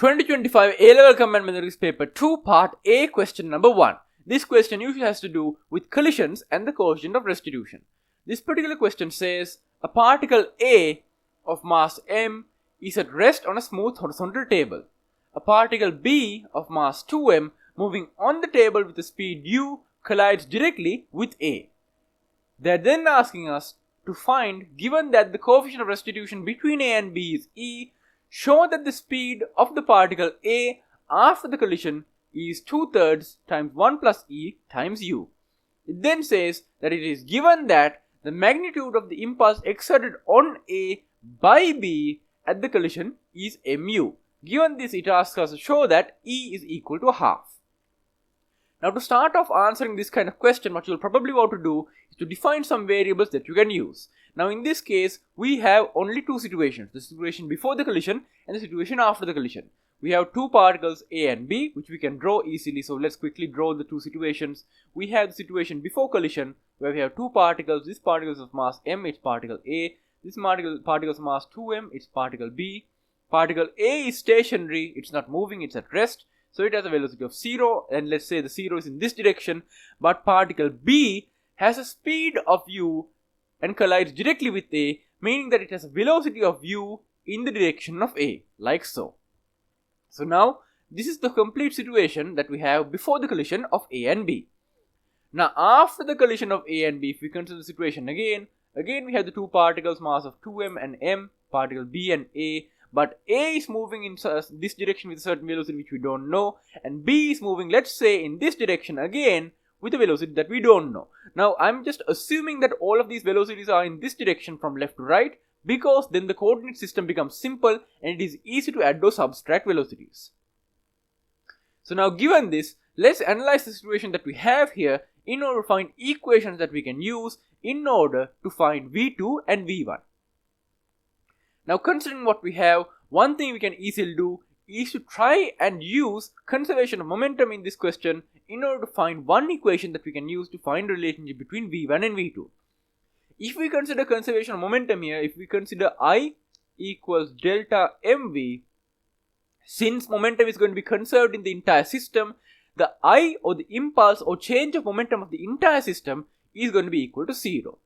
2025 A-Level Combined Mathematics Paper 2 Part A question number 1. This question usually has to do with collisions and the coefficient of restitution. This particular question says a particle A of mass m is at rest on a smooth horizontal table. A particle B of mass 2m moving on the table with a speed u collides directly with A. They are then asking us to find, given that the coefficient of restitution between A and B is e, show that the speed of the particle A after the collision is 2/3 times 1 plus e times u. It then says that it is given that the magnitude of the impulse exerted on A by B at the collision is mu. Given this, it asks us to show that E is equal to half. Now, to start off answering this kind of question, what you'll probably want to do is to define some variables that you can use. Now, in this case, we have only two situations, the situation before the collision and the situation after the collision. We have two particles A and B, which we can draw easily. So let's quickly draw the two situations. We have the situation before collision, where we have two particles. This particle is of mass m, it's particle A. This particle is mass 2m, it's particle B. Particle A is stationary, it's not moving, it's at rest. So it has a velocity of 0, and let's say the 0 is in this direction. But particle B has a speed of u and collides directly with A, meaning that it has a velocity of u in the direction of A, like so. So now, this is the complete situation that we have before the collision of A and B. Now, after the collision of A and B, if we consider the situation again we have the two particles, mass of 2m and m, particle B and A. But A is moving in this direction with a certain velocity which we don't know, and B is moving, let's say, in this direction again with a velocity that we don't know. Now, I'm just assuming that all of these velocities are in this direction from left to right, because then the coordinate system becomes simple and it is easy to add or subtract velocities. So now, given this, let's analyze the situation that we have here in order to find equations that we can use in order to find V2 and V1. Now, considering what we have, one thing we can easily do is to try and use conservation of momentum in this question in order to find one equation that we can use to find the relationship between V1 and V2. If we consider conservation of momentum here, if we consider I equals delta mv, since momentum is going to be conserved in the entire system, the I, or the impulse or change of momentum of the entire system, is going to be equal to 0.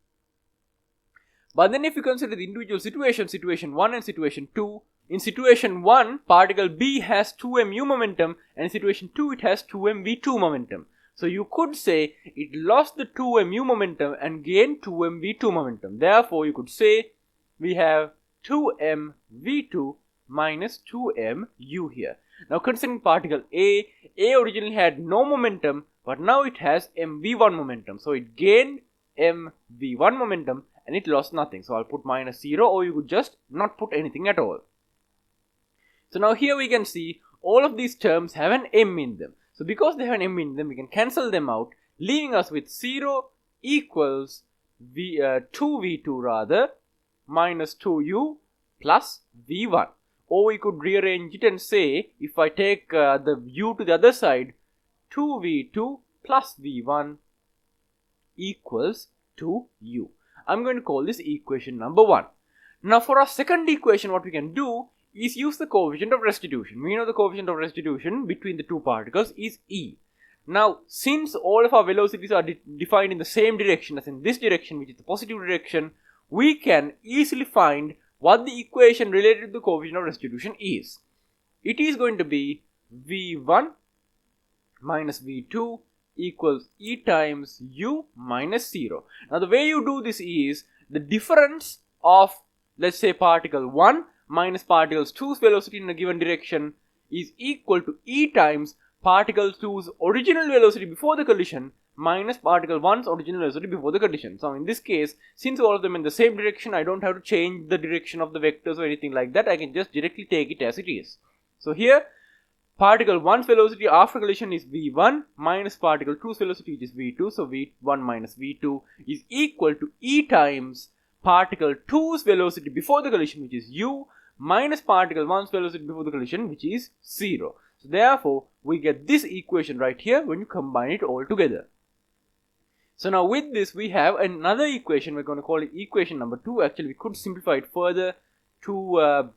But then if you consider the individual situations, situation 1 and situation 2, in situation 1, particle B has 2mu momentum, and in situation 2, it has 2mv2 momentum. So you could say it lost the 2mu momentum and gained 2mv2 momentum. Therefore, you could say we have 2mv2 minus 2mu here. Now, considering particle A originally had no momentum, but now it has mv1 momentum. So it gained mv1 momentum and it lost nothing. So I'll put minus 0, or you could just not put anything at all. So now here we can see all of these terms have an m in them. So because they have an m in them, we can cancel them out, leaving us with 0 equals 2v2 rather, minus 2u plus v1. Or we could rearrange it and say, if I take the u to the other side, 2v2 plus v1 equals 2u. I'm going to call this equation number 1. Now, for our second equation, what we can do is use the coefficient of restitution. We know the coefficient of restitution between the two particles is e. Now, since all of our velocities are defined in the same direction as in this direction, which is the positive direction, we can easily find what the equation related to the coefficient of restitution is. It is going to be v1 minus v2 equals e times u minus 0. Now, the way you do this is the difference of, let's say, particle 1 minus particle 2's velocity in a given direction is equal to e times particle 2's original velocity before the collision minus particle 1's original velocity before the collision. So in this case, since all of them in the same direction, I don't have to change the direction of the vectors or anything like that. I can just directly take it as it is. So here, particle 1's velocity after collision is v1 minus particle 2's velocity, which is v2. So v1 minus v2 is equal to e times particle 2's velocity before the collision, which is u, minus particle 1's velocity before the collision, which is 0. So therefore, we get this equation right here when you combine it all together. So now with this, we have another equation. We're going to call it equation number 2. Actually, we could simplify it further to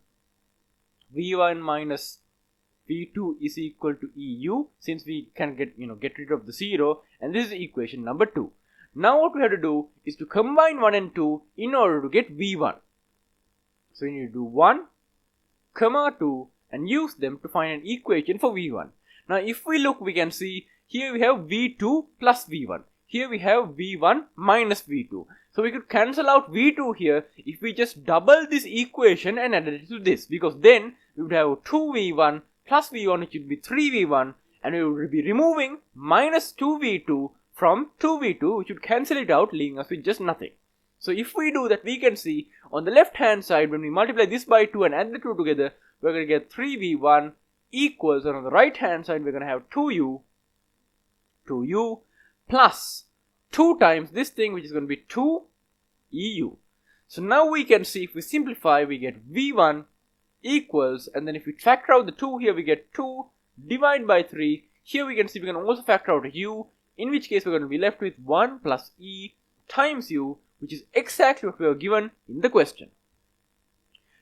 v1 minus V2 is equal to EU, since we can get rid of the 0, and this is equation number 2. Now what we have to do is to combine 1 and 2 in order to get V1. So we need to do 1, 2 and use them to find an equation for V1. Now if we look, we can see here we have V2 plus V1. Here we have V1 minus V2. So we could cancel out V2 here if we just double this equation and add it to this, because then we would have 2V1 plus V1, which would be 3V1, and we would be removing minus 2V2 from 2V2, which would cancel it out, leaving us with just nothing. So if we do that, we can see on the left hand side, when we multiply this by 2 and add the 2 together, we're going to get 3V1 equals, and on the right hand side we're going to have 2U plus 2 times this thing, which is going to be 2EU. So now we can see, if we simplify, we get V1 equals, and then if we factor out the 2 here, we get 2 divided by 3. Here we can see we can also factor out a U, in which case we're going to be left with 1 plus E times U, which is exactly what we were given in the question.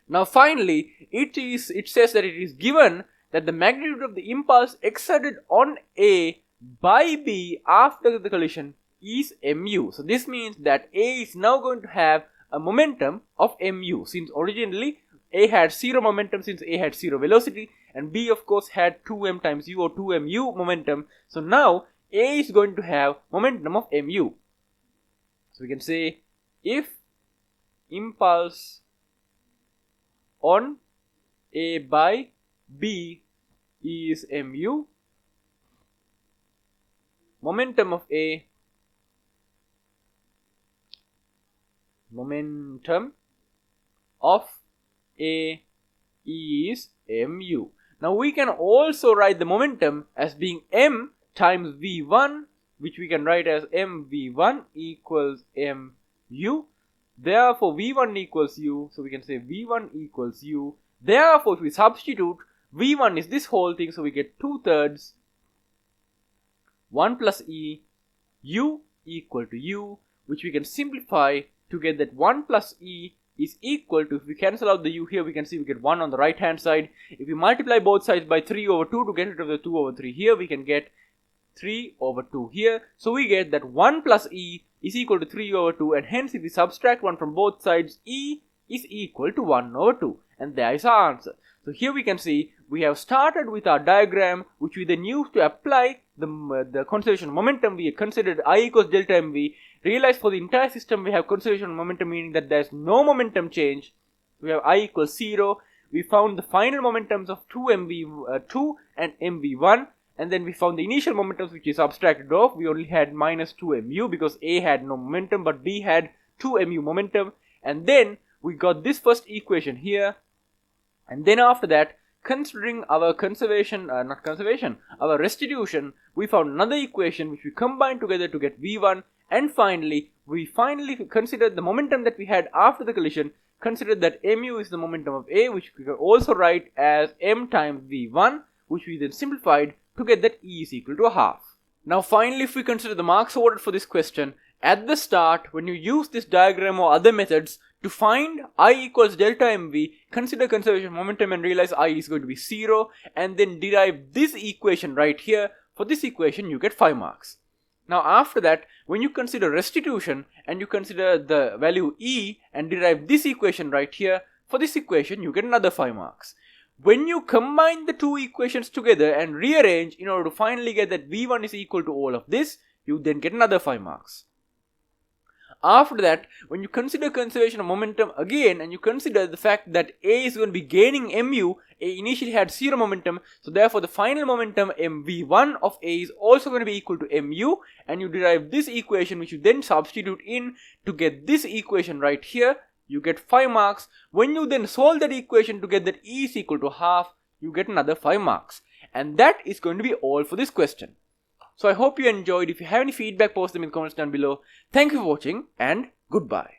Now finally, it says that it is given that the magnitude of the impulse exerted on A by B after the collision is mu. So this means that A is now going to have a momentum of mu, since originally A had 0 momentum, since A had 0 velocity, and B of course had 2m times u, or 2mu momentum. So now A is going to have momentum of mu. So we can say, if impulse on A by B is mu, momentum of A is mu. Now we can also write the momentum as being m times v1, which we can write as mv1 equals mu. Therefore v1 equals u, so we can say v1 equals u. Therefore if we substitute, v1 is this whole thing, so we get 2/3 1 plus e, u equal to u, which we can simplify to get that 1 plus e is equal to, if we cancel out the u here, we can see we get 1 on the right hand side. If we multiply both sides by 3/2 to get rid of the 2/3 here, we can get 3/2 here. So we get that 1 plus e is equal to 3/2, and hence if we subtract 1 from both sides, e is equal to 1/2, and there is our answer. So here we can see we have started with our diagram, which we then used to apply the conservation of momentum. We considered I equals delta mv. Realize for the entire system we have conservation of momentum, meaning that there is no momentum change. We have I equals 0. We found the final momentums of 2 and mv1, and then we found the initial momentums, which is subtracted off. We only had minus 2mu because A had no momentum but B had 2mu momentum, and then we got this first equation here. And then after that, considering our our restitution, we found another equation which we combined together to get v1. And finally, we considered the momentum that we had after the collision, considered that mu is the momentum of A, which we can also write as m times v1, which we then simplified to get that E is equal to 1/2. Now finally, if we consider the marks awarded for this question, at the start, when you use this diagram or other methods to find I equals delta mv, consider conservation of momentum and realize I is going to be 0, and then derive this equation right here. For this equation, you get 5 marks. Now after that, when you consider restitution and you consider the value E and derive this equation right here, for this equation you get another 5 marks. When you combine the two equations together and rearrange in order to finally get that v1 is equal to all of this, you then get another 5 marks. After that, when you consider conservation of momentum again, and you consider the fact that A is going to be gaining mu, A initially had 0 momentum, so therefore the final momentum mv1 of A is also going to be equal to mu, and you derive this equation, which you then substitute in to get this equation right here, you get 5 marks. When you then solve that equation to get that E is equal to 1/2, you get another 5 marks. And that is going to be all for this question. So I hope you enjoyed. If you have any feedback, post them in the comments down below. Thank you for watching, and goodbye.